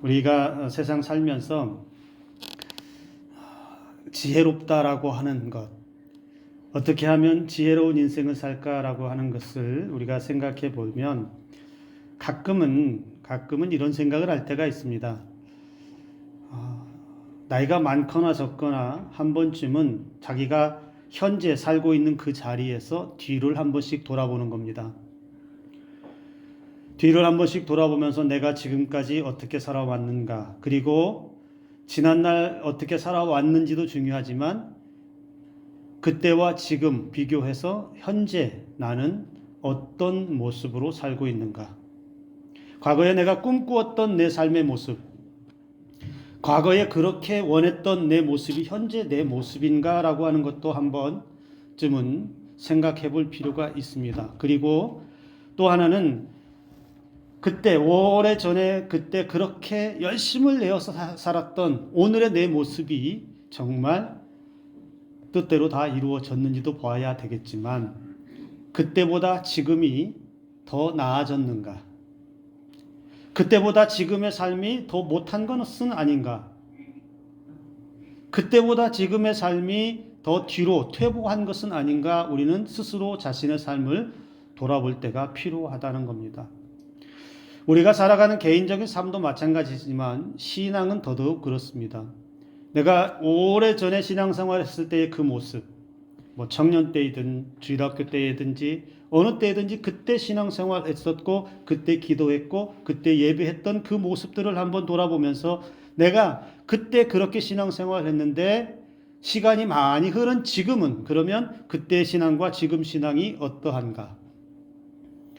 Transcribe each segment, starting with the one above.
우리가 세상 살면서 지혜롭다라고 하는 것, 어떻게 하면 지혜로운 인생을 살까라고 하는 것을 우리가 생각해 보면 가끔은 이런 생각을 할 때가 있습니다. 나이가 많거나 적거나 한 번쯤은 자기가 현재 살고 있는 그 자리에서 뒤를 한 번씩 돌아보는 겁니다. 뒤를 한 번씩 돌아보면서 내가 지금까지 어떻게 살아왔는가, 그리고 지난날 어떻게 살아왔는지도 중요하지만 그때와 지금 비교해서 현재 나는 어떤 모습으로 살고 있는가, 과거에 내가 꿈꾸었던 내 삶의 모습, 과거에 그렇게 원했던 내 모습이 현재 내 모습인가라고 하는 것도 한 번쯤은 생각해 볼 필요가 있습니다. 그리고 또 하나는 그때 오래전에 그때 그렇게 열심을 내어서 살았던 오늘의 내 모습이 정말 뜻대로 다 이루어졌는지도 봐야 되겠지만 그때보다 지금이 더 나아졌는가, 그때보다 지금의 삶이 더 못한 것은 아닌가, 그때보다 지금의 삶이 더 뒤로 퇴보한 것은 아닌가, 우리는 스스로 자신의 삶을 돌아볼 때가 필요하다는 겁니다. 우리가 살아가는 개인적인 삶도 마찬가지지만 신앙은 더더욱 그렇습니다. 내가 오래전에 신앙생활 했을 때의 그 모습, 청년 때이든 주일학교 때이든지 어느 때이든지 그때 신앙생활 했었고 그때 기도했고 그때 예배했던 그 모습들을 한번 돌아보면서 내가 그때 그렇게 신앙생활 했는데 시간이 많이 흐른 지금은 그러면 그때 신앙과 지금 신앙이 어떠한가,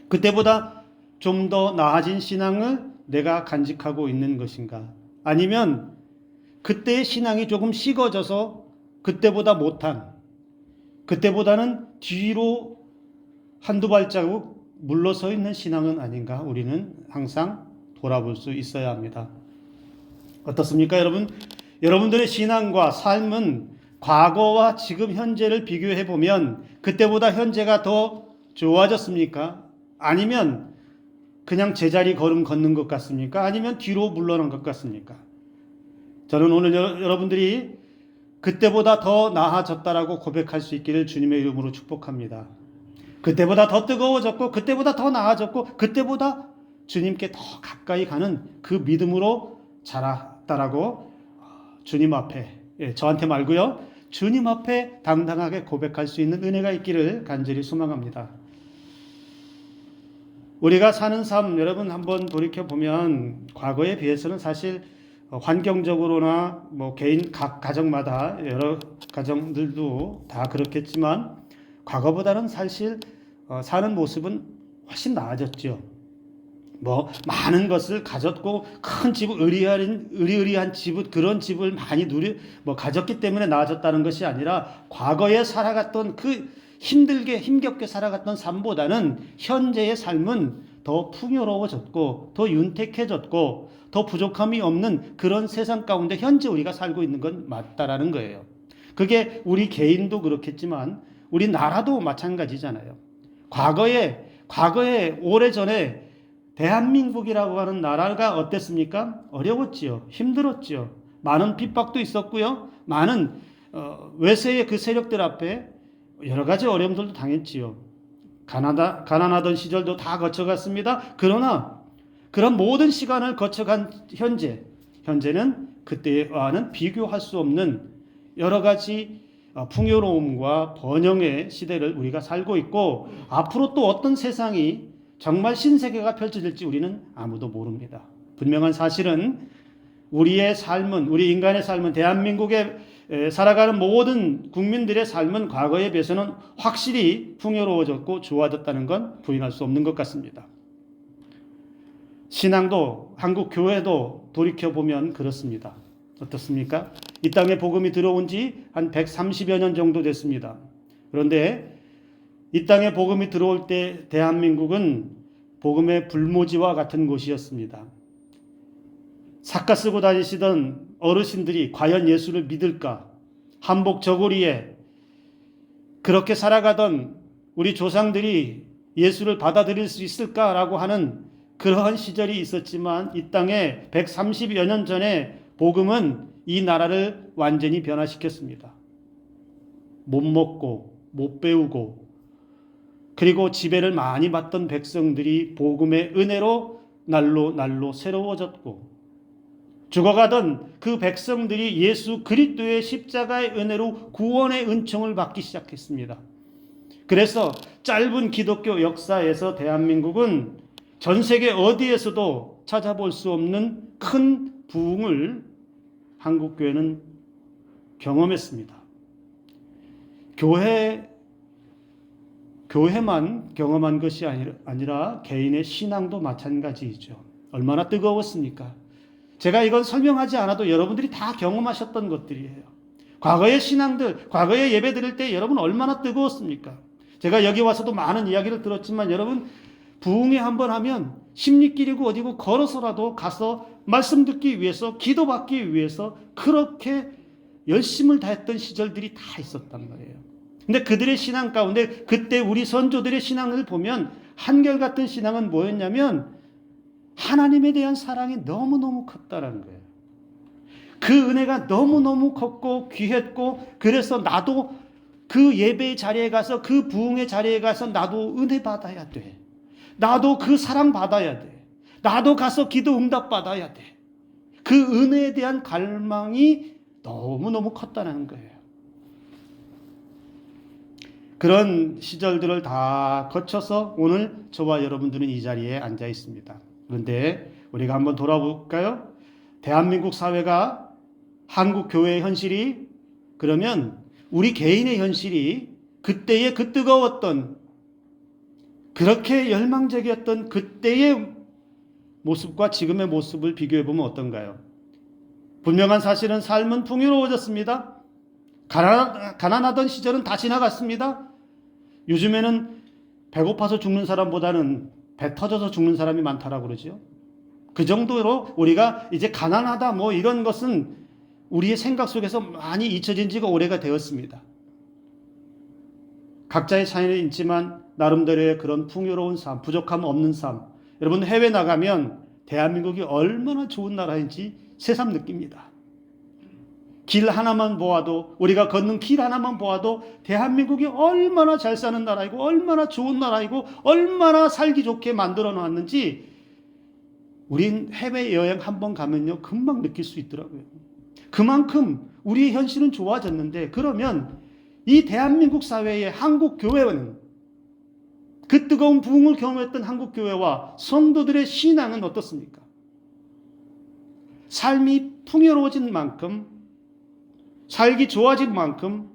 그때보다 좀 더 나아진 신앙을 내가 간직하고 있는 것인가, 아니면 그때의 신앙이 조금 식어져서 그때보다 못한, 그때보다는 뒤로 한두 발자국 물러서 있는 신앙은 아닌가, 우리는 항상 돌아볼 수 있어야 합니다. 어떻습니까, 여러분? 여러분들의 신앙과 삶은 과거와 지금 현재를 비교해 보면 그때보다 현재가 더 좋아졌습니까? 아니면 그냥 제자리 걸음 걷는 것 같습니까? 아니면 뒤로 물러난 것 같습니까? 저는 오늘 여러분들이 그때보다 더 나아졌다라고 고백할 수 있기를 주님의 이름으로 축복합니다. 그때보다 더 뜨거워졌고 그때보다 더 나아졌고 그때보다 주님께 더 가까이 가는 그 믿음으로 자랐다라고 주님 앞에, 저한테 말고요, 주님 앞에 당당하게 고백할 수 있는 은혜가 있기를 간절히 소망합니다. 우리가 사는 삶, 여러분 한번 돌이켜보면 과거에 비해서는 사실 환경적으로나 개인 각 가정마다 여러 가정들도 다 그렇겠지만 과거보다는 사실 사는 모습은 훨씬 나아졌죠. 많은 것을 가졌고 큰 집을 의리의리한 집을, 그런 집을 많이 가졌기 때문에 나아졌다는 것이 아니라 과거에 살아갔던 그 힘겹게 살아갔던 삶보다는 현재의 삶은 더 풍요로워졌고 더 윤택해졌고 더 부족함이 없는 그런 세상 가운데 현재 우리가 살고 있는 건 맞다라는 거예요. 그게 우리 개인도 그렇겠지만 우리 나라도 마찬가지잖아요. 과거에 오래전에 대한민국이라고 하는 나라가 어땠습니까? 어려웠지요. 힘들었지요. 많은 핍박도 있었고요. 많은 외세의 그 세력들 앞에 여러 가지 어려움들도 당했지요. 가난하던 시절도 다 거쳐갔습니다. 그러나 그런 모든 시간을 거쳐간 현재는 그때와는 비교할 수 없는 여러 가지 풍요로움과 번영의 시대를 우리가 살고 있고 앞으로 또 어떤 세상이 정말 신세계가 펼쳐질지 우리는 아무도 모릅니다. 분명한 사실은 우리의 삶은, 우리 인간의 삶은, 대한민국에 살아가는 모든 국민들의 삶은 과거에 비해서는 확실히 풍요로워졌고 좋아졌다는 건 부인할 수 없는 것 같습니다. 신앙도, 한국 교회도 돌이켜보면 그렇습니다. 어떻습니까? 이 땅에 복음이 들어온 지 한 130여 년 정도 됐습니다. 그런데 이 땅에 복음이 들어올 때 대한민국은 복음의 불모지와 같은 곳이었습니다. 삿가 쓰고 다니시던 어르신들이 과연 예수를 믿을까? 한복 저고리에 그렇게 살아가던 우리 조상들이 예수를 받아들일 수 있을까라고 하는 그러한 시절이 있었지만 이 땅에 130여 년 전에 복음은 이 나라를 완전히 변화시켰습니다. 못 먹고 못 배우고 그리고 지배를 많이 받던 백성들이 복음의 은혜로 날로 새로워졌고 죽어가던 그 백성들이 예수 그리스도의 십자가의 은혜로 구원의 은총을 받기 시작했습니다. 그래서 짧은 기독교 역사에서 대한민국은 전 세계 어디에서도 찾아볼 수 없는 큰 부흥을 한국교회는 경험했습니다. 교회만 경험한 것이 아니라 개인의 신앙도 마찬가지이죠. 얼마나 뜨거웠습니까? 제가 이건 설명하지 않아도 여러분들이 다 경험하셨던 것들이에요. 과거의 신앙들, 과거의 예배 드릴 때 여러분 얼마나 뜨거웠습니까? 제가 여기 와서도 많은 이야기를 들었지만 여러분 부흥회 한번 하면 십리길이고 어디고 걸어서라도 가서 말씀 듣기 위해서 기도받기 위해서 그렇게 열심을 다했던 시절들이 다 있었단 말이에요. 근데 그들의 신앙 가운데 그때 우리 선조들의 신앙을 보면 한결같은 신앙은 뭐였냐면 하나님에 대한 사랑이 너무너무 컸다는 거예요. 그 은혜가 너무너무 컸고 귀했고 그래서 나도 그 예배의 자리에 가서 그 부흥의 자리에 가서 나도 은혜 받아야 돼. 나도 그 사랑 받아야 돼. 나도 가서 기도 응답 받아야 돼. 그 은혜에 대한 갈망이 너무너무 컸다는 거예요. 그런 시절들을 다 거쳐서 오늘 저와 여러분들은 이 자리에 앉아 있습니다. 그런데 우리가 한번 돌아볼까요? 대한민국 사회가 한국 교회의 현실이 그러면 우리 개인의 현실이 그때의 그 뜨거웠던 그렇게 열망적이었던 그때의 모습과 지금의 모습을 비교해 보면 어떤가요? 분명한 사실은 삶은 풍요로워졌습니다. 가난하던 시절은 다 지나갔습니다. 요즘에는 배고파서 죽는 사람보다는 배 터져서 죽는 사람이 많다라고 그러죠. 그 정도로 우리가 이제 가난하다 뭐 이런 것은 우리의 생각 속에서 많이 잊혀진 지가 오래가 되었습니다. 각자의 차이는 있지만 나름대로의 그런 풍요로운 삶, 부족함 없는 삶. 여러분 해외 나가면 대한민국이 얼마나 좋은 나라인지 새삼 느낍니다. 길 하나만 보아도 우리가 걷는 길 하나만 보아도 대한민국이 얼마나 잘 사는 나라이고 얼마나 좋은 나라이고 얼마나 살기 좋게 만들어 놨는지 우린 해외여행 한번 가면요 금방 느낄 수 있더라고요. 그만큼 우리의 현실은 좋아졌는데 그러면 이 대한민국 사회의 한국 교회는 그 뜨거운 부흥을 경험했던 한국 교회와 성도들의 신앙은 어떻습니까? 삶이 풍요로워진 만큼 살기 좋아진 만큼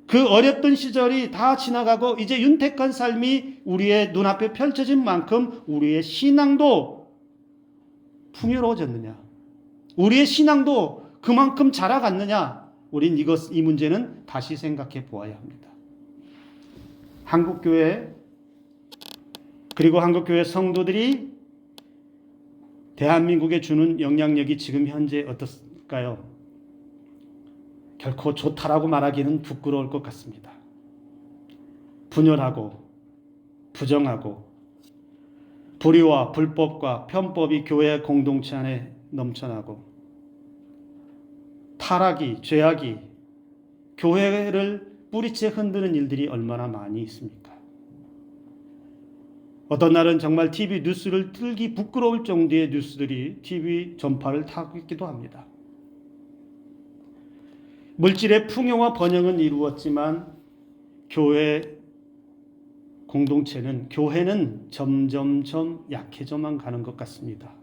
그 어렸던 시절이 다 지나가고 이제 윤택한 삶이 우리의 눈앞에 펼쳐진 만큼 우리의 신앙도 풍요로워졌느냐? 우리의 신앙도 그만큼 자라갔느냐? 우린 이 문제는 다시 생각해 보아야 합니다. 한국교회 그리고 한국교회 성도들이 대한민국에 주는 영향력이 지금 현재 어떨까요? 결코 좋다라고 말하기는 부끄러울 것 같습니다. 분열하고 부정하고 불의와 불법과 편법이 교회 공동체 안에 넘쳐나고 타락이 죄악이 교회를 뿌리째 흔드는 일들이 얼마나 많이 있습니까? 어떤 날은 정말 TV 뉴스를 틀기 부끄러울 정도의 뉴스들이 TV 전파를 타고 있기도 합니다. 물질의 풍요와 번영은 이루었지만 교회 공동체는 교회는 점점점 약해져만 가는 것 같습니다.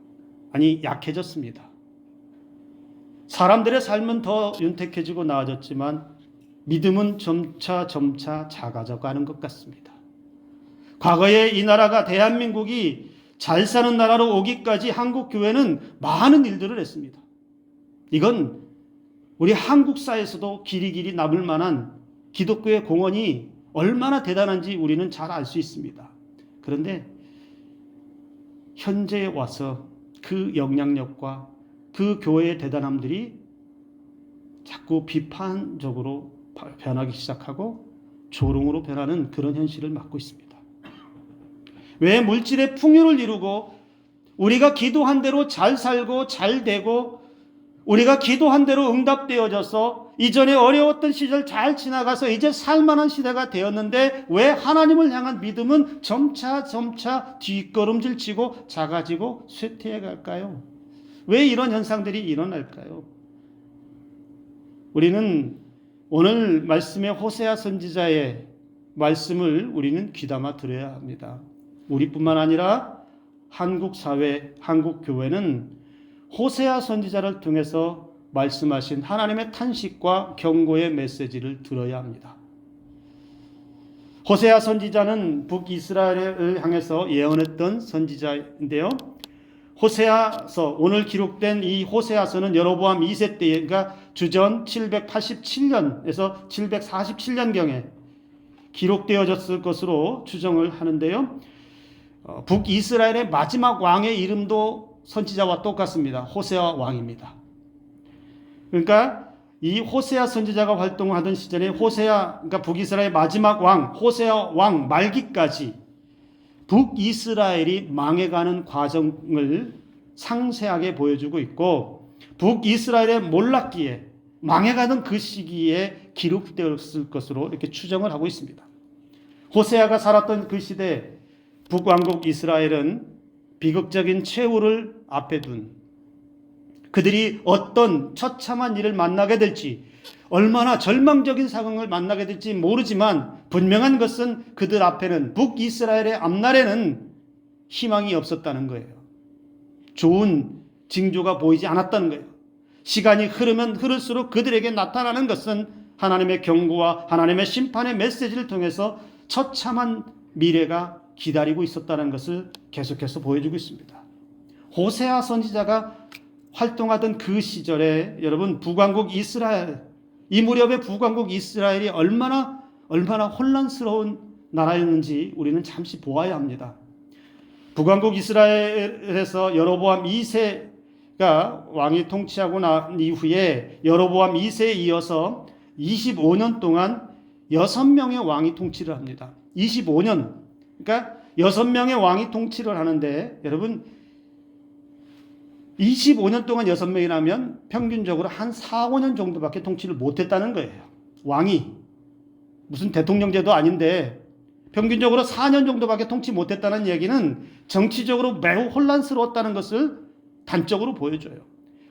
아니 약해졌습니다. 사람들의 삶은 더 윤택해지고 나아졌지만 믿음은 점차 작아져 가는 것 같습니다. 과거에 이 나라가 대한민국이 잘 사는 나라로 오기까지 한국 교회는 많은 일들을 했습니다. 이건 우리 한국사에서도 길이 남을 만한 기독교의 공헌이 얼마나 대단한지 우리는 잘 알 수 있습니다. 그런데 현재에 와서 그 영향력과 그 교회의 대단함들이 자꾸 비판적으로 변하기 시작하고 조롱으로 변하는 그런 현실을 맞고 있습니다. 왜 물질의 풍요를 이루고 우리가 기도한 대로 잘 살고 잘 되고 우리가 기도한 대로 응답되어져서 이전에 어려웠던 시절 잘 지나가서 이제 살만한 시대가 되었는데 왜 하나님을 향한 믿음은 점차 뒷걸음질 치고 작아지고 쇠퇴해 갈까요? 왜 이런 현상들이 일어날까요? 우리는 오늘 말씀의 호세아 선지자의 말씀을 우리는 귀담아 들어야 합니다. 우리뿐만 아니라 한국 사회, 한국 교회는 호세아 선지자를 통해서 말씀하신 하나님의 탄식과 경고의 메시지를 들어야 합니다. 호세아 선지자는 북이스라엘을 향해서 예언했던 선지자인데요. 호세아서, 오늘 기록된 이 호세아서는 여로보암 2세 때, 그러니까 주전 787년에서 747년경에 기록되어졌을 것으로 추정을 하는데요. 북이스라엘의 마지막 왕의 이름도 선지자와 똑같습니다. 호세아 왕입니다. 그러니까 이 호세아 선지자가 활동하던 시절에 그러니까 북이스라엘의 마지막 왕, 호세아 왕 말기까지 북이스라엘이 망해가는 과정을 상세하게 보여주고 있고, 북이스라엘의 몰락기에 망해가는 그 시기에 기록되었을 것으로 이렇게 추정을 하고 있습니다. 호세아가 살았던 그 시대 북왕국 이스라엘은 비극적인 최후를 앞에 둔, 그들이 어떤 처참한 일을 만나게 될지, 얼마나 절망적인 상황을 만나게 될지 모르지만 분명한 것은 그들 앞에는, 북이스라엘의 앞날에는 희망이 없었다는 거예요. 좋은 징조가 보이지 않았다는 거예요. 시간이 흐르면 흐를수록 그들에게 나타나는 것은 하나님의 경고와 하나님의 심판의 메시지를 통해서 처참한 미래가 기다리고 있었다는 것을 계속해서 보여주고 있습니다. 호세아 선지자가 활동하던 그 시절에 여러분, 북왕국 이스라엘, 이 무렵에 북왕국 이스라엘이 얼마나 혼란스러운 나라였는지 우리는 잠시 보아야 합니다. 북왕국 이스라엘에서 여로보암 2세가 왕이 통치하고 난 이후에 여로보암 2세에 이어서 25년 동안 6명의 왕이 통치를 합니다. 25년, 그러니까 6명의 왕이 통치를 하는데, 여러분 25년 동안 6명이라면 평균적으로 한 4, 5년 정도밖에 통치를 못했다는 거예요. 왕이 무슨 대통령제도 아닌데 평균적으로 4년 정도밖에 통치 못했다는 얘기는 정치적으로 매우 혼란스러웠다는 것을 단적으로 보여줘요.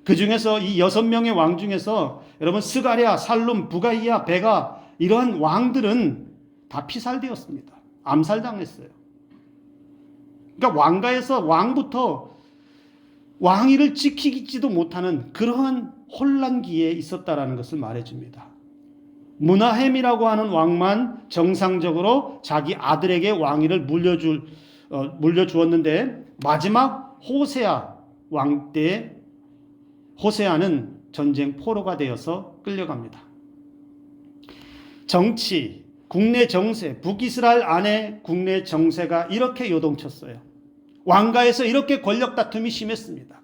그 중에서 이 6명의 왕 중에서 여러분 스가랴, 살룸, 부가이야, 베가, 이러한 왕들은 다 피살되었습니다. 암살당했어요. 그러니까 왕가에서 왕부터 왕위를 지키지도 못하는 그러한 혼란기에 있었다라는 것을 말해줍니다. 므나헴이라고 하는 왕만 정상적으로 자기 아들에게 왕위를 물려주었는데, 마지막 호세아 왕 때 호세아는 전쟁 포로가 되어서 끌려갑니다. 정치, 국내 정세, 북이스라엘 안에 국내 정세가 이렇게 요동쳤어요. 왕가에서 이렇게 권력 다툼이 심했습니다.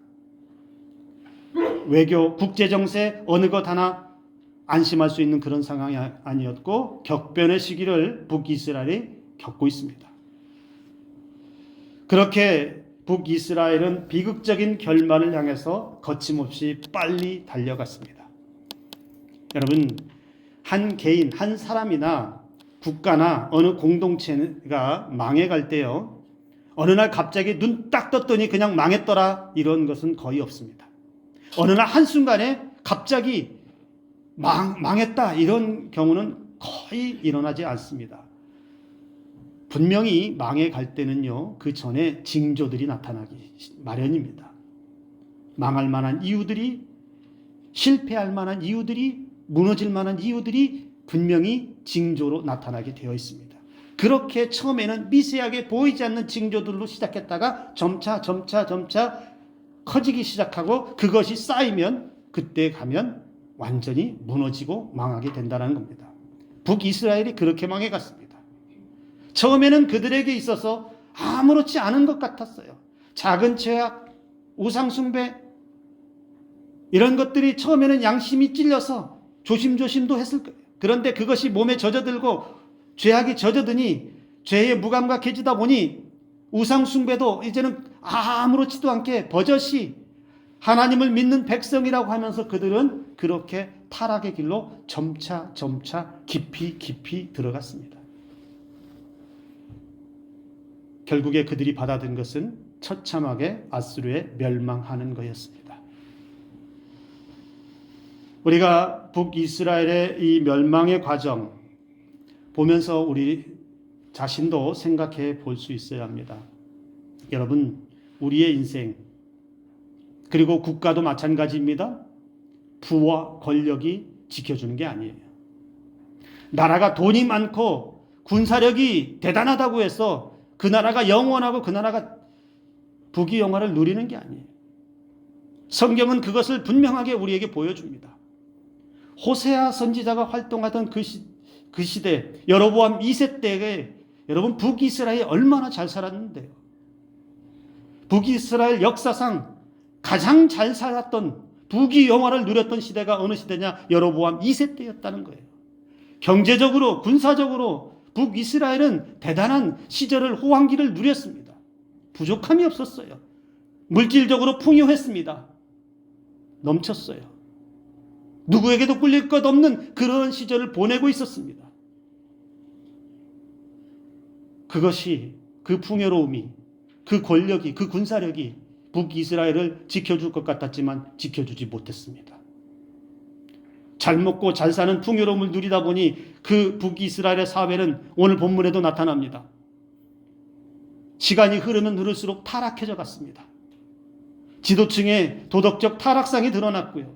외교, 국제정세 어느 것 하나 안심할 수 있는 그런 상황이 아니었고, 격변의 시기를 북이스라엘이 겪고 있습니다. 그렇게 북이스라엘은 비극적인 결말을 향해서 거침없이 빨리 달려갔습니다. 여러분, 한 개인, 한 사람이나 국가나 어느 공동체가 망해갈 때요, 어느 날 갑자기 눈 딱 떴더니 그냥 망했더라, 이런 것은 거의 없습니다. 어느 날 한순간에 갑자기 망했다, 이런 경우는 거의 일어나지 않습니다. 분명히 망해갈 때는요, 그 전에 징조들이 나타나기 마련입니다. 망할 만한 이유들이, 실패할 만한 이유들이, 무너질 만한 이유들이 분명히 징조로 나타나게 되어 있습니다. 그렇게 처음에는 미세하게 보이지 않는 징조들로 시작했다가 점차 커지기 시작하고, 그것이 쌓이면 그때 가면 완전히 무너지고 망하게 된다는 겁니다. 북이스라엘이 그렇게 망해갔습니다. 처음에는 그들에게 있어서 아무렇지 않은 것 같았어요. 작은 죄악, 우상숭배, 이런 것들이 처음에는 양심이 찔려서 조심조심도 했을 거예요. 그런데 그것이 몸에 젖어들고 죄악이 젖어드니 죄에 무감각해지다 보니 우상숭배도 이제는 아무렇지도 않게 버젓이 하나님을 믿는 백성이라고 하면서 그들은 그렇게 타락의 길로 점차 깊이 들어갔습니다. 결국에 그들이 받아든 것은 처참하게 아수르에 멸망하는 것이었습니다. 우리가 북이스라엘의 이 멸망의 과정 보면서 우리 자신도 생각해 볼 수 있어야 합니다. 여러분, 우리의 인생 그리고 국가도 마찬가지입니다. 부와 권력이 지켜주는 게 아니에요. 나라가 돈이 많고 군사력이 대단하다고 해서 그 나라가 영원하고 그 나라가 부귀영화를 누리는 게 아니에요. 성경은 그것을 분명하게 우리에게 보여줍니다. 호세아 선지자가 활동하던 그 시대 여로보암 2세 때에 여러분 북이스라엘이 얼마나 잘 살았는데요. 북이스라엘 역사상 가장 잘 살았던 부귀영화를 누렸던 시대가 어느 시대냐? 여로보암 2세 때였다는 거예요. 경제적으로 군사적으로 북이스라엘은 대단한 시절을 호황기를 누렸습니다. 부족함이 없었어요. 물질적으로 풍요했습니다. 넘쳤어요. 누구에게도 꿀릴 것 없는 그런 시절을 보내고 있었습니다. 그것이 그 풍요로움이 그 권력이 그 군사력이 북이스라엘을 지켜줄 것 같았지만 지켜주지 못했습니다. 잘 먹고 잘 사는 풍요로움을 누리다 보니 그 북이스라엘의 사회는 오늘 본문에도 나타납니다. 시간이 흐르면 흐를수록 타락해져 갔습니다. 지도층의 도덕적 타락상이 드러났고요.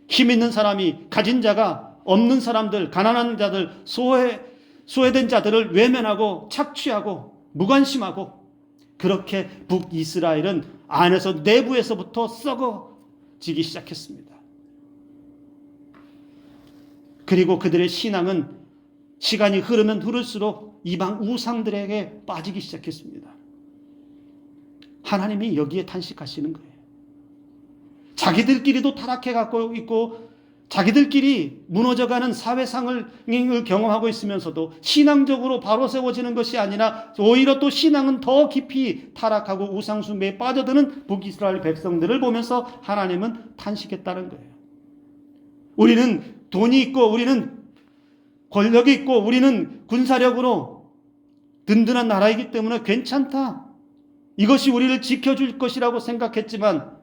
힘 있는 사람이 가진 자가 없는 사람들, 가난한 자들, 소외된 자들을 외면하고 착취하고 무관심하고 그렇게 북이스라엘은 안에서 내부에서부터 썩어지기 시작했습니다. 그리고 그들의 신앙은 시간이 흐르면 흐를수록 이방 우상들에게 빠지기 시작했습니다. 하나님이 여기에 탄식하시는 거예요. 자기들끼리도 타락해가고 있고 자기들끼리 무너져가는 사회상을 경험하고 있으면서도 신앙적으로 바로 세워지는 것이 아니라 오히려 또 신앙은 더 깊이 타락하고 우상숭배에 빠져드는 북이스라엘 백성들을 보면서 하나님은 탄식했다는 거예요. 우리는 돈이 있고 우리는 권력이 있고 우리는 군사력으로 든든한 나라이기 때문에 괜찮다. 이것이 우리를 지켜줄 것이라고 생각했지만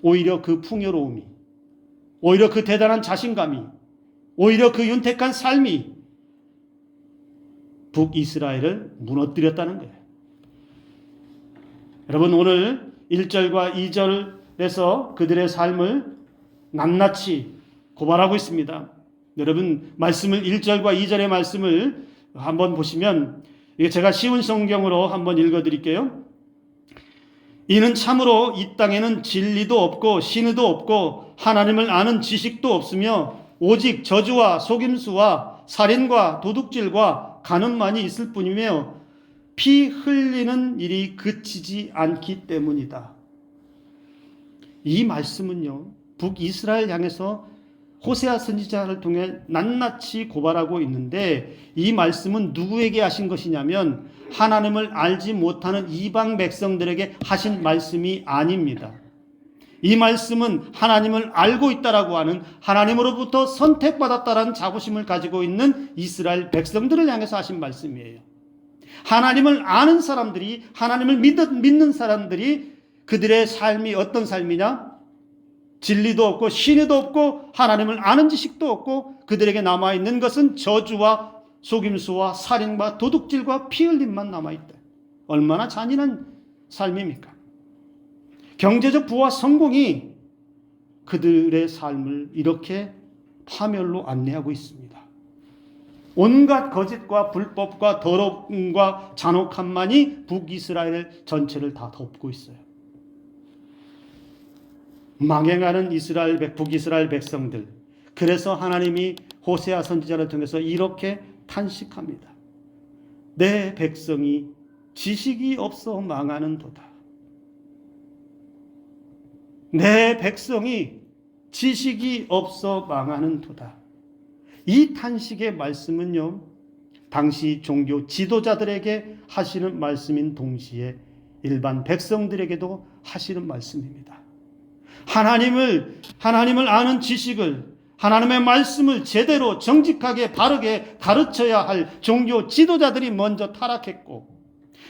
오히려 그 풍요로움이 오히려 그 대단한 자신감이 오히려 그 윤택한 삶이 북이스라엘을 무너뜨렸다는 거예요. 여러분 오늘 1절과 2절에서 그들의 삶을 낱낱이 고발하고 있습니다. 여러분 말씀을 1절과 2절의 말씀을 한번 보시면 이게 제가 쉬운 성경으로 한번 읽어드릴게요. 이는 참으로 이 땅에는 진리도 없고 신의도 없고 하나님을 아는 지식도 없으며 오직 저주와 속임수와 살인과 도둑질과 간음만이 있을 뿐이며 피 흘리는 일이 그치지 않기 때문이다. 이 말씀은요 북이스라엘 향해서 호세아 선지자를 통해 낱낱이 고발하고 있는데 이 말씀은 누구에게 하신 것이냐면 하나님을 알지 못하는 이방 백성들에게 하신 말씀이 아닙니다. 이 말씀은 하나님을 알고 있다라고 하는 하나님으로부터 선택받았다라는 자부심을 가지고 있는 이스라엘 백성들을 향해서 하신 말씀이에요. 하나님을 아는 사람들이 하나님을 믿는 사람들이 그들의 삶이 어떤 삶이냐? 진리도 없고 신의도 없고 하나님을 아는 지식도 없고 그들에게 남아있는 것은 저주와 속임수와 살인과 도둑질과 피 흘림만 남아있다. 얼마나 잔인한 삶입니까? 경제적 부와 성공이 그들의 삶을 이렇게 파멸로 안내하고 있습니다. 온갖 거짓과 불법과 더러움과 잔혹함만이 북이스라엘 전체를 다 덮고 있어요. 망해가는 북이스라엘 백성들. 그래서 하나님이 호세아 선지자를 통해서 이렇게 탄식합니다. 내 백성이 지식이 없어 망하는 도다. 내 백성이 지식이 없어 망하는 도다. 이 탄식의 말씀은요 당시 종교 지도자들에게 하시는 말씀인 동시에 일반 백성들에게도 하시는 말씀입니다. 하나님을 아는 지식을, 하나님의 말씀을 제대로 정직하게 바르게 가르쳐야 할 종교 지도자들이 먼저 타락했고,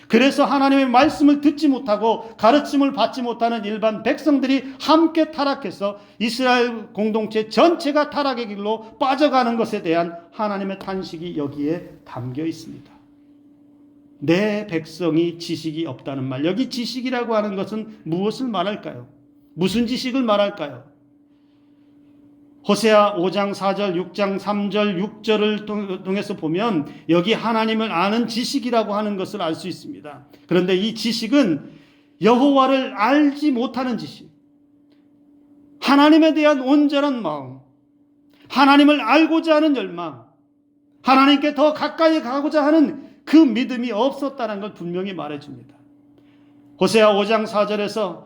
그래서 하나님의 말씀을 듣지 못하고 가르침을 받지 못하는 일반 백성들이 함께 타락해서 이스라엘 공동체 전체가 타락의 길로 빠져가는 것에 대한 하나님의 탄식이 여기에 담겨 있습니다. 내 백성이 지식이 없다는 말, 여기 지식이라고 하는 것은 무엇을 말할까요? 무슨 지식을 말할까요? 호세아 5장 4절, 6장 3절, 6절을 통해서 보면 여기 하나님을 아는 지식이라고 하는 것을 알 수 있습니다. 그런데 이 지식은 여호와를 알지 못하는 지식, 하나님에 대한 온전한 마음, 하나님을 알고자 하는 열망, 하나님께 더 가까이 가고자 하는 그 믿음이 없었다는 걸 분명히 말해줍니다. 호세아 5장 4절에서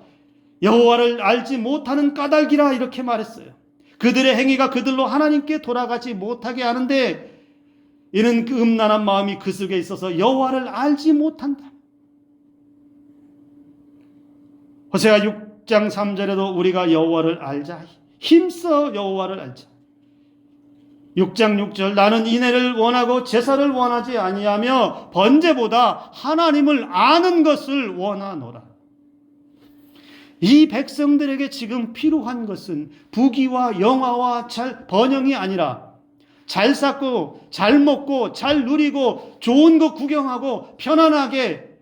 여호와를 알지 못하는 까닭이라 이렇게 말했어요. 그들의 행위가 그들로 하나님께 돌아가지 못하게 하는데 이는 그 음란한 마음이 그 속에 있어서 여호와를 알지 못한다. 호세아 6장 3절에도 우리가 여호와를 알자, 힘써 여호와를 알자. 6장 6절, 나는 인애를 원하고 제사를 원하지 아니하며 번제보다 하나님을 아는 것을 원하노라. 이 백성들에게 지금 필요한 것은 부귀와 영화와 번영이 아니라 잘 샀고 잘 먹고 잘 누리고 좋은 거 구경하고 편안하게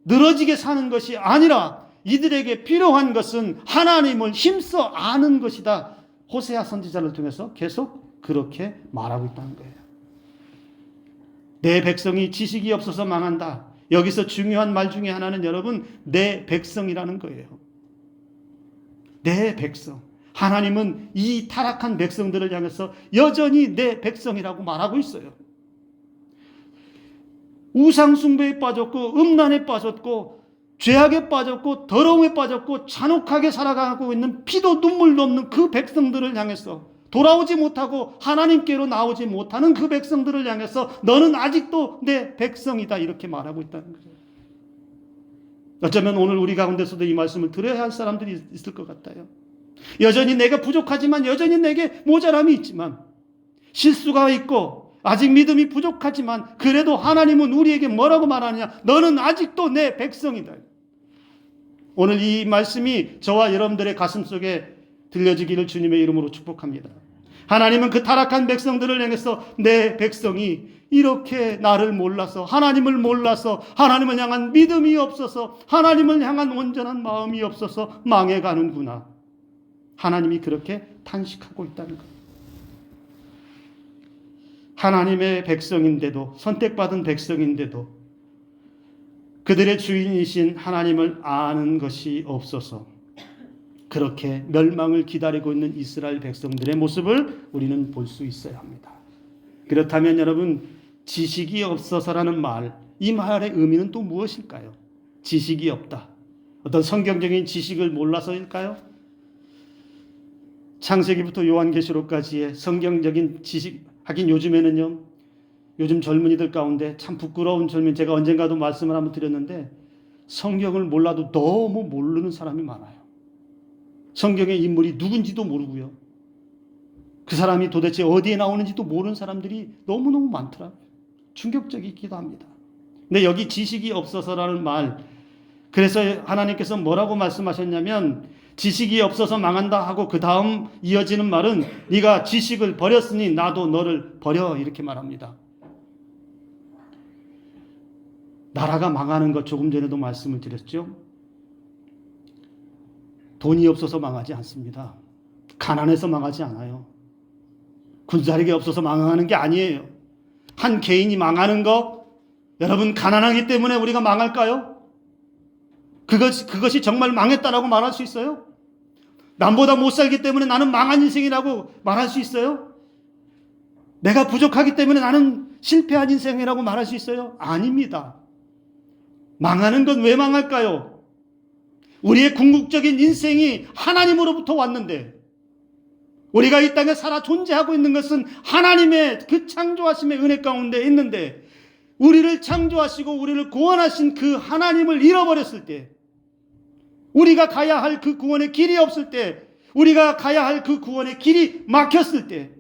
늘어지게 사는 것이 아니라 이들에게 필요한 것은 하나님을 힘써 아는 것이다. 호세아 선지자를 통해서 계속 그렇게 말하고 있다는 거예요. 내 백성이 지식이 없어서 망한다. 여기서 중요한 말 중에 하나는 여러분, 내 백성이라는 거예요. 내 백성. 하나님은 이 타락한 백성들을 향해서 여전히 내 백성이라고 말하고 있어요. 우상숭배에 빠졌고 음란에 빠졌고 죄악에 빠졌고 더러움에 빠졌고 잔혹하게 살아가고 있는 피도 눈물도 없는 그 백성들을 향해서, 돌아오지 못하고 하나님께로 나오지 못하는 그 백성들을 향해서 너는 아직도 내 백성이다 이렇게 말하고 있다는 거죠. 어쩌면 오늘 우리 가운데서도 이 말씀을 들어야 할 사람들이 있을 것 같아요. 여전히 내가 부족하지만, 여전히 내게 모자람이 있지만, 실수가 있고 아직 믿음이 부족하지만 그래도 하나님은 우리에게 뭐라고 말하느냐? 너는 아직도 내 백성이다. 오늘 이 말씀이 저와 여러분들의 가슴 속에 들려지기를 주님의 이름으로 축복합니다. 하나님은 그 타락한 백성들을 향해서 내 백성이 이렇게 나를 몰라서, 하나님을 몰라서, 하나님을 향한 믿음이 없어서, 하나님을 향한 온전한 마음이 없어서 망해가는구나. 하나님이 그렇게 탄식하고 있다는 것. 하나님의 백성인데도, 선택받은 백성인데도 그들의 주인이신 하나님을 아는 것이 없어서 그렇게 멸망을 기다리고 있는 이스라엘 백성들의 모습을 우리는 볼 수 있어야 합니다. 그렇다면 여러분, 지식이 없어서라는 말, 이 말의 의미는 또 무엇일까요? 지식이 없다. 어떤 성경적인 지식을 몰라서일까요? 창세기부터 요한계시록까지의 성경적인 지식, 하긴 요즘에는요, 요즘 젊은이들 가운데 참 부끄러운 젊은, 제가 언젠가도 말씀을 한번 드렸는데 성경을 몰라도 너무 모르는 사람이 많아요. 성경의 인물이 누군지도 모르고요, 그 사람이 도대체 어디에 나오는지도 모르는 사람들이 너무너무 많더라고요. 충격적이기도 합니다. 근데 여기 지식이 없어서라는 말, 그래서 하나님께서 뭐라고 말씀하셨냐면 지식이 없어서 망한다 하고 그 다음 이어지는 말은 네가 지식을 버렸으니 나도 너를 버려, 이렇게 말합니다. 나라가 망하는 것 조금 전에도 말씀을 드렸죠. 돈이 없어서 망하지 않습니다. 가난해서 망하지 않아요. 군사력이 없어서 망하는 게 아니에요. 한 개인이 망하는 거, 여러분, 가난하기 때문에 우리가 망할까요? 그것이 정말 망했다라고 말할 수 있어요? 남보다 못 살기 때문에 나는 망한 인생이라고 말할 수 있어요? 내가 부족하기 때문에 나는 실패한 인생이라고 말할 수 있어요? 아닙니다. 망하는 건 왜 망할까요? 우리의 궁극적인 인생이 하나님으로부터 왔는데, 우리가 이 땅에 살아 존재하고 있는 것은 하나님의 그 창조하심의 은혜 가운데 있는데, 우리를 창조하시고 우리를 구원하신 그 하나님을 잃어버렸을 때, 우리가 가야 할 그 구원의 길이 없을 때, 우리가 가야 할 그 구원의 길이 막혔을 때,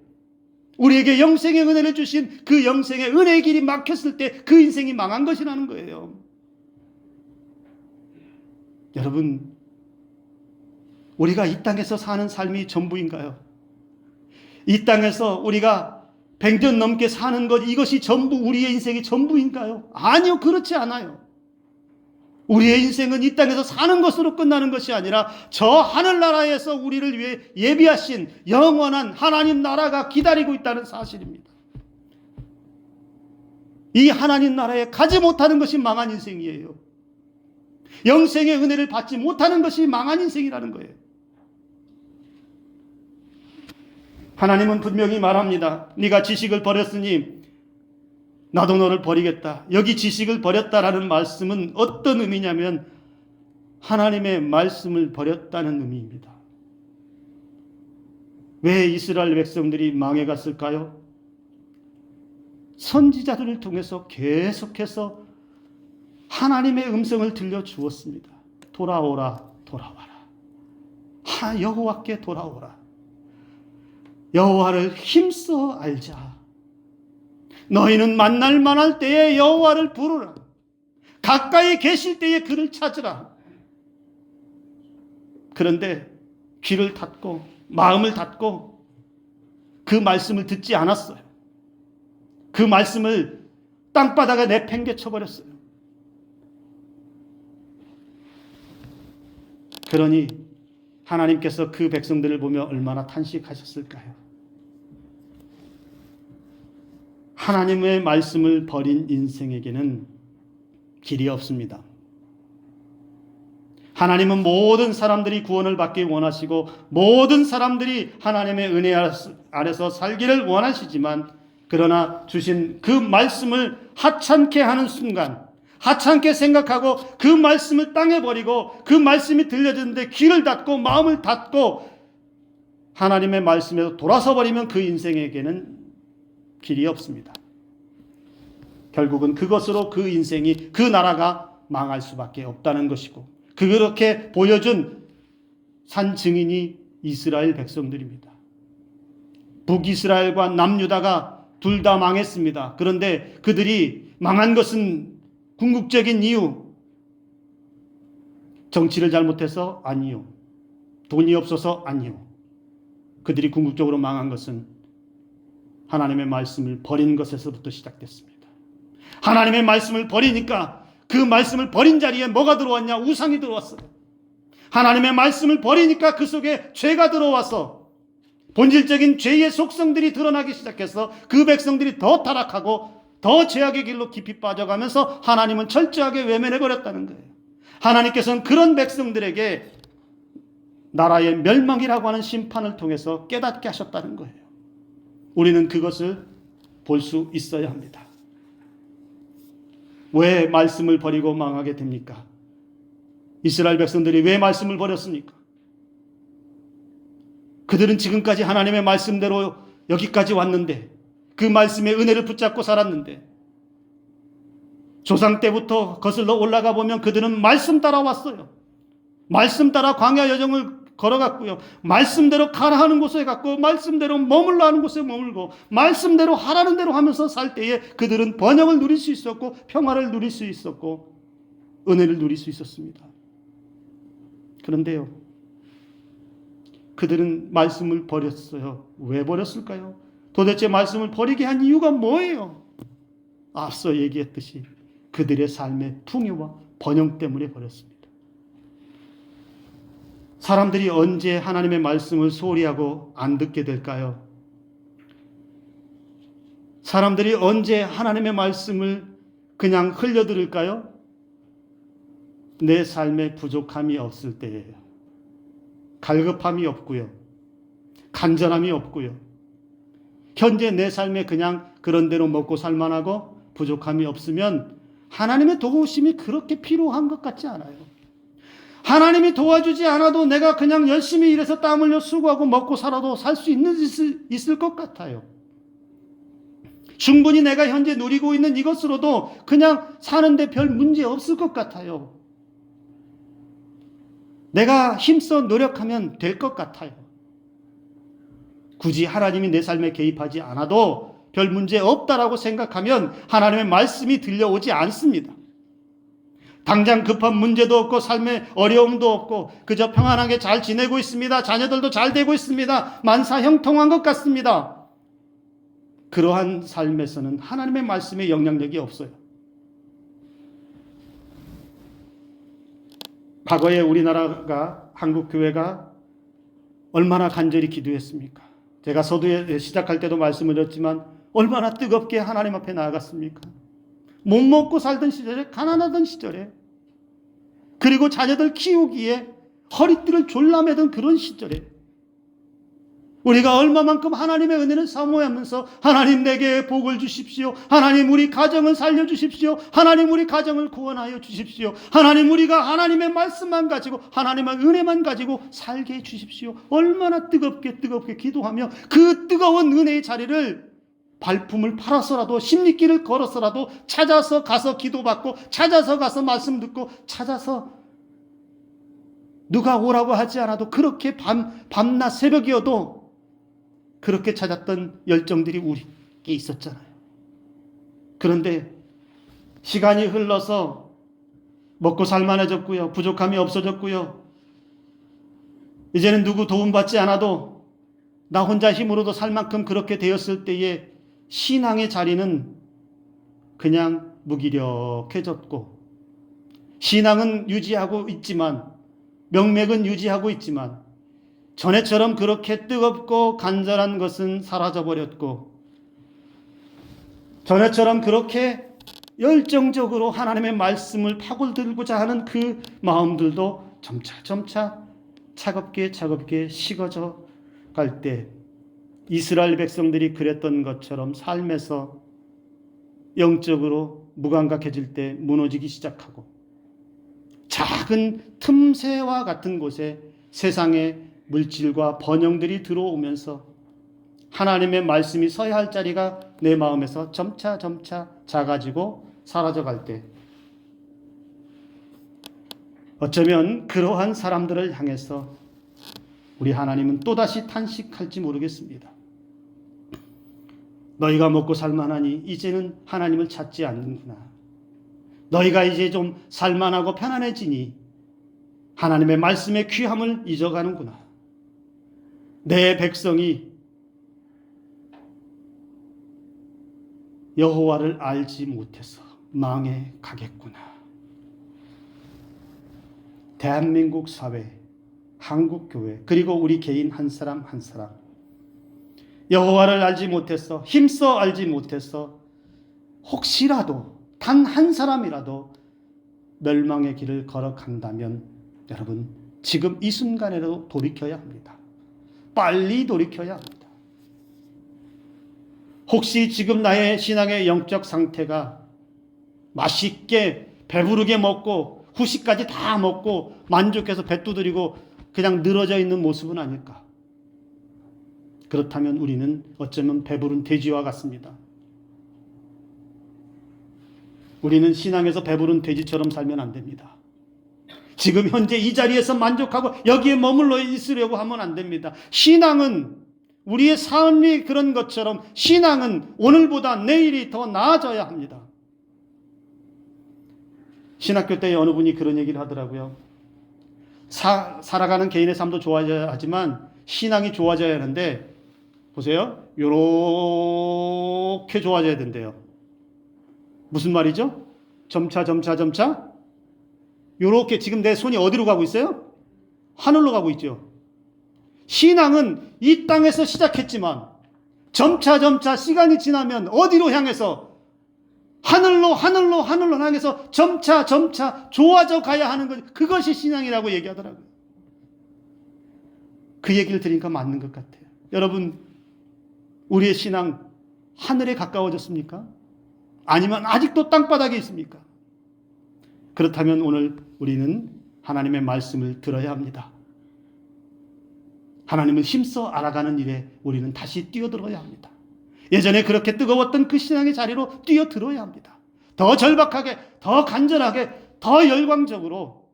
우리에게 영생의 은혜를 주신 그 영생의 은혜의 길이 막혔을 때 그 인생이 망한 것이라는 거예요. 여러분, 우리가 이 땅에서 사는 삶이 전부인가요? 이 땅에서 우리가 100년 넘게 사는 것, 이것이 전부, 우리의 인생이 전부인가요? 아니요, 그렇지 않아요. 우리의 인생은 이 땅에서 사는 것으로 끝나는 것이 아니라 저 하늘나라에서 우리를 위해 예비하신 영원한 하나님 나라가 기다리고 있다는 사실입니다. 이 하나님 나라에 가지 못하는 것이 망한 인생이에요. 영생의 은혜를 받지 못하는 것이 망한 인생이라는 거예요. 하나님은 분명히 말합니다. 네가 지식을 버렸으니 나도 너를 버리겠다. 여기 지식을 버렸다라는 말씀은 어떤 의미냐면 하나님의 말씀을 버렸다는 의미입니다. 왜 이스라엘 백성들이 망해갔을까요? 선지자들을 통해서 계속해서 하나님의 음성을 들려주었습니다. 돌아오라, 돌아와라. 여호와께 돌아오라. 여호와를 힘써 알자. 너희는 만날 만할 때에 여호와를 부르라. 가까이 계실 때에 그를 찾으라. 그런데 귀를 닫고 마음을 닫고 그 말씀을 듣지 않았어요. 그 말씀을 땅바닥에 내팽개쳐버렸어요. 그러니 하나님께서 그 백성들을 보며 얼마나 탄식하셨을까요? 하나님의 말씀을 버린 인생에게는 길이 없습니다. 하나님은 모든 사람들이 구원을 받기 원하시고 모든 사람들이 하나님의 은혜 아래서 살기를 원하시지만, 그러나 주신 그 말씀을 하찮게 하는 순간, 하찮게 생각하고 그 말씀을 땅에 버리고 그 말씀이 들려지는데 귀를 닫고 마음을 닫고 하나님의 말씀에서 돌아서 버리면 그 인생에게는 길이 없습니다. 결국은 그것으로 그 인생이, 그 나라가 망할 수밖에 없다는 것이고, 그렇게 보여준 산 증인이 이스라엘 백성들입니다. 북이스라엘과 남유다가 둘 다 망했습니다. 그런데 그들이 망한 것은 궁극적인 이유, 정치를 잘못해서 아니요, 돈이 없어서 아니요. 그들이 궁극적으로 망한 것은 하나님의 말씀을 버린 것에서부터 시작됐습니다. 하나님의 말씀을 버리니까 그 말씀을 버린 자리에 뭐가 들어왔냐? 우상이 들어왔어요. 하나님의 말씀을 버리니까 그 속에 죄가 들어와서 본질적인 죄의 속성들이 드러나기 시작해서 그 백성들이 더 타락하고 더 죄악의 길로 깊이 빠져가면서 하나님은 철저하게 외면해버렸다는 거예요. 하나님께서는 그런 백성들에게 나라의 멸망이라고 하는 심판을 통해서 깨닫게 하셨다는 거예요. 우리는 그것을 볼 수 있어야 합니다. 왜 말씀을 버리고 망하게 됩니까? 이스라엘 백성들이 왜 말씀을 버렸습니까? 그들은 지금까지 하나님의 말씀대로 여기까지 왔는데, 그 말씀의 은혜를 붙잡고 살았는데, 조상 때부터 거슬러 올라가 보면 그들은 말씀 따라 왔어요. 말씀 따라 광야 여정을 걸어갔고요. 말씀대로 가라 하는 곳에 갔고, 말씀대로 머물러 하는 곳에 머물고, 말씀대로 하라는 대로 하면서 살 때에 그들은 번영을 누릴 수 있었고, 평화를 누릴 수 있었고, 은혜를 누릴 수 있었습니다. 그런데요, 그들은 말씀을 버렸어요. 왜 버렸을까요? 도대체 말씀을 버리게 한 이유가 뭐예요? 앞서 얘기했듯이 그들의 삶의 풍요와 번영 때문에 버렸습니다. 사람들이 언제 하나님의 말씀을 소홀히 하고 안 듣게 될까요? 사람들이 언제 하나님의 말씀을 그냥 흘려들을까요? 내 삶에 부족함이 없을 때예요. 갈급함이 없고요. 간절함이 없고요. 현재 내 삶에 그냥 그런 대로 먹고 살만하고 부족함이 없으면 하나님의 도우심이 그렇게 필요한 것 같지 않아요. 하나님이 도와주지 않아도 내가 그냥 열심히 일해서 땀 흘려 수고하고 먹고 살아도 살 수 있을 것 같아요. 충분히 내가 현재 누리고 있는 이것으로도 그냥 사는데 별 문제 없을 것 같아요. 내가 힘써 노력하면 될 것 같아요. 굳이 하나님이 내 삶에 개입하지 않아도 별 문제 없다라고 생각하면 하나님의 말씀이 들려오지 않습니다. 당장 급한 문제도 없고 삶에 어려움도 없고 그저 평안하게 잘 지내고 있습니다. 자녀들도 잘 되고 있습니다. 만사 형통한 것 같습니다. 그러한 삶에서는 하나님의 말씀의 영향력이 없어요. 과거에 우리나라가 한국교회가 얼마나 간절히 기도했습니까? 제가 서두에 시작할 때도 말씀을 드렸지만 얼마나 뜨겁게 하나님 앞에 나아갔습니까? 못 먹고 살던 시절에, 가난하던 시절에, 그리고 자녀들 키우기에 허리띠를 졸라매던 그런 시절에 우리가 얼마만큼 하나님의 은혜를 사모하면서 하나님 내게 복을 주십시오. 하나님 우리 가정을 살려주십시오. 하나님 우리 가정을 구원하여 주십시오. 하나님 우리가 하나님의 말씀만 가지고 하나님의 은혜만 가지고 살게 해주십시오. 얼마나 뜨겁게 기도하며 그 뜨거운 은혜의 자리를 발품을 팔아서라도 십리길을 걸어서라도 찾아서 가서 기도받고 찾아서 가서 말씀 듣고 찾아서 누가 오라고 하지 않아도 그렇게 밤낮 새벽이어도 그렇게 찾았던 열정들이 우리에게 있었잖아요. 그런데 시간이 흘러서 먹고 살만해졌고요. 부족함이 없어졌고요. 이제는 누구 도움받지 않아도 나 혼자 힘으로도 살 만큼 그렇게 되었을 때에 신앙의 자리는 그냥 무기력해졌고 신앙은 유지하고 있지만 명맥은 유지하고 있지만 전에처럼 그렇게 뜨겁고 간절한 것은 사라져버렸고 전에처럼 그렇게 열정적으로 하나님의 말씀을 파고들고자 하는 그 마음들도 점차 차갑게 식어져 갈 때 이스라엘 백성들이 그랬던 것처럼 삶에서 영적으로 무감각해질 때 무너지기 시작하고 작은 틈새와 같은 곳에 세상의 물질과 번영들이 들어오면서 하나님의 말씀이 서야 할 자리가 내 마음에서 점차 작아지고 사라져갈 때 어쩌면 그러한 사람들을 향해서 우리 하나님은 또다시 탄식할지 모르겠습니다. 너희가 먹고 살만하니 이제는 하나님을 찾지 않는구나. 너희가 이제 좀 살만하고 편안해지니 하나님의 말씀의 귀함을 잊어가는구나. 내 백성이 여호와를 알지 못해서 망해 가겠구나. 대한민국 사회, 한국교회, 그리고 우리 개인 한 사람 한 사람 여호와를 알지 못해서 힘써 알지 못해서 혹시라도 단 한 사람이라도 멸망의 길을 걸어간다면 여러분 지금 이 순간에도 돌이켜야 합니다. 빨리 돌이켜야 합니다. 혹시 지금 나의 신앙의 영적 상태가 맛있게 배부르게 먹고 후식까지 다 먹고 만족해서 배 두드리고 그냥 늘어져 있는 모습은 아닐까? 그렇다면 우리는 어쩌면 배부른 돼지와 같습니다. 우리는 신앙에서 배부른 돼지처럼 살면 안 됩니다. 지금 현재 이 자리에서 만족하고 여기에 머물러 있으려고 하면 안 됩니다. 신앙은 우리의 삶이 그런 것처럼 신앙은 오늘보다 내일이 더 나아져야 합니다. 신학교 때 어느 분이 그런 얘기를 하더라고요. 살아가는 개인의 삶도 좋아져야 하지만 신앙이 좋아져야 하는데 보세요. 요렇게 좋아져야 된대요. 무슨 말이죠? 점차 요렇게 지금 내 손이 어디로 가고 있어요? 하늘로 가고 있죠. 신앙은 이 땅에서 시작했지만 점차 시간이 지나면 어디로 향해서 하늘로 향해서 점차 좋아져 가야 하는 것, 그것이 신앙이라고 얘기하더라고요. 그 얘기를 들으니까 맞는 것 같아요. 여러분, 우리의 신앙 하늘에 가까워졌습니까? 아니면 아직도 땅바닥에 있습니까? 그렇다면 오늘 우리는 하나님의 말씀을 들어야 합니다. 하나님을 힘써 알아가는 일에 우리는 다시 뛰어들어야 합니다. 예전에 그렇게 뜨거웠던 그 신앙의 자리로 뛰어들어야 합니다. 더 절박하게, 더 간절하게, 더 열광적으로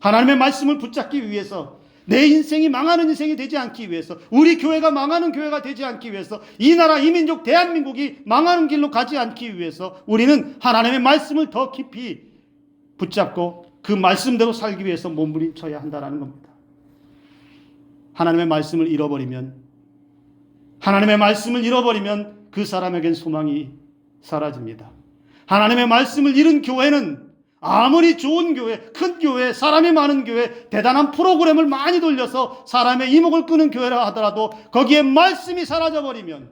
하나님의 말씀을 붙잡기 위해서, 내 인생이 망하는 인생이 되지 않기 위해서, 우리 교회가 망하는 교회가 되지 않기 위해서, 이 나라, 이 민족, 대한민국이 망하는 길로 가지 않기 위해서 우리는 하나님의 말씀을 더 깊이 붙잡고 그 말씀대로 살기 위해서 몸부림쳐야 한다는 겁니다. 하나님의 말씀을 잃어버리면 그 사람에겐 소망이 사라집니다. 하나님의 말씀을 잃은 교회는 아무리 좋은 교회, 큰 교회, 사람이 많은 교회, 대단한 프로그램을 많이 돌려서 사람의 이목을 끄는 교회라 하더라도 거기에 말씀이 사라져버리면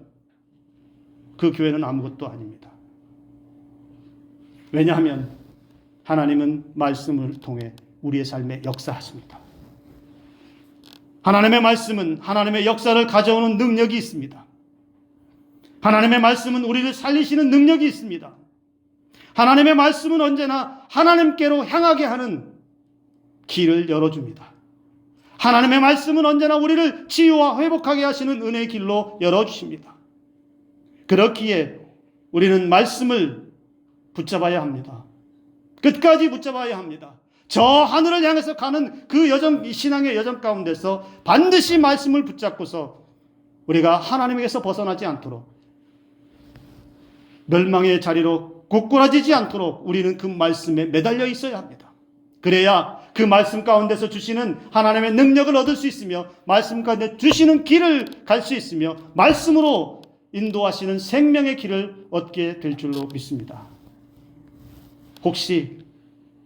그 교회는 아무것도 아닙니다. 왜냐하면 하나님은 말씀을 통해 우리의 삶에 역사하십니다. 하나님의 말씀은 하나님의 역사를 가져오는 능력이 있습니다. 하나님의 말씀은 우리를 살리시는 능력이 있습니다. 하나님의 말씀은 언제나 하나님께로 향하게 하는 길을 열어줍니다. 하나님의 말씀은 언제나 우리를 치유와 회복하게 하시는 은혜의 길로 열어주십니다. 그렇기에 우리는 말씀을 붙잡아야 합니다. 끝까지 붙잡아야 합니다. 저 하늘을 향해서 가는 그 여정, 신앙의 여정 가운데서 반드시 말씀을 붙잡고서 우리가 하나님에게서 벗어나지 않도록, 멸망의 자리로 고꾸라지지 않도록 우리는 그 말씀에 매달려 있어야 합니다. 그래야 그 말씀 가운데서 주시는 하나님의 능력을 얻을 수 있으며, 말씀 가운데 주시는 길을 갈 수 있으며, 말씀으로 인도하시는 생명의 길을 얻게 될 줄로 믿습니다. 혹시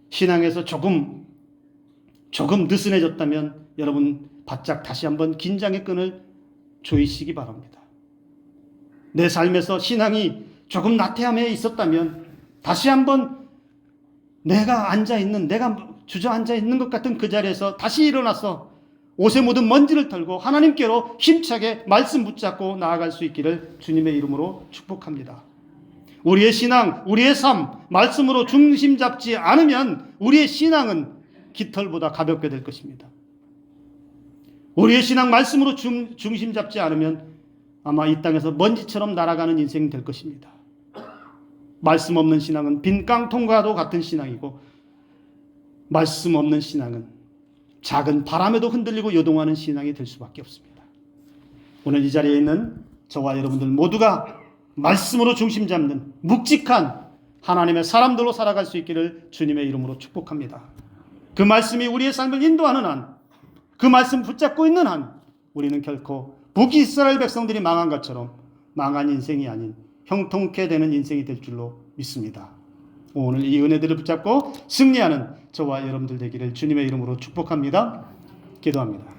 신앙에서 조금 느슨해졌다면 여러분 바짝 다시 한번 긴장의 끈을 조이시기 바랍니다. 내 삶에서 신앙이 조금 나태함에 있었다면 다시 한번 내가 주저앉아 있는 것 같은 그 자리에서 다시 일어나서 옷에 묻은 먼지를 털고 하나님께로 힘차게 말씀 붙잡고 나아갈 수 있기를 주님의 이름으로 축복합니다. 우리의 신앙, 우리의 삶, 말씀으로 중심 잡지 않으면 우리의 신앙은 깃털보다 가볍게 될 것입니다. 우리의 신앙, 말씀으로 중심 잡지 않으면 아마 이 땅에서 먼지처럼 날아가는 인생이 될 것입니다. 말씀 없는 신앙은 빈 깡통과도 같은 신앙이고, 말씀 없는 신앙은 작은 바람에도 흔들리고 요동하는 신앙이 될 수밖에 없습니다. 오늘 이 자리에 있는 저와 여러분들 모두가 말씀으로 중심 잡는 묵직한 하나님의 사람들로 살아갈 수 있기를 주님의 이름으로 축복합니다. 그 말씀이 우리의 삶을 인도하는 한, 그 말씀 붙잡고 있는 한 우리는 결코 북이스라엘 백성들이 망한 것처럼 망한 인생이 아닌 형통케 되는 인생이 될 줄로 믿습니다. 오늘 이 은혜들을 붙잡고 승리하는 저와 여러분들 되기를 주님의 이름으로 축복합니다. 기도합니다.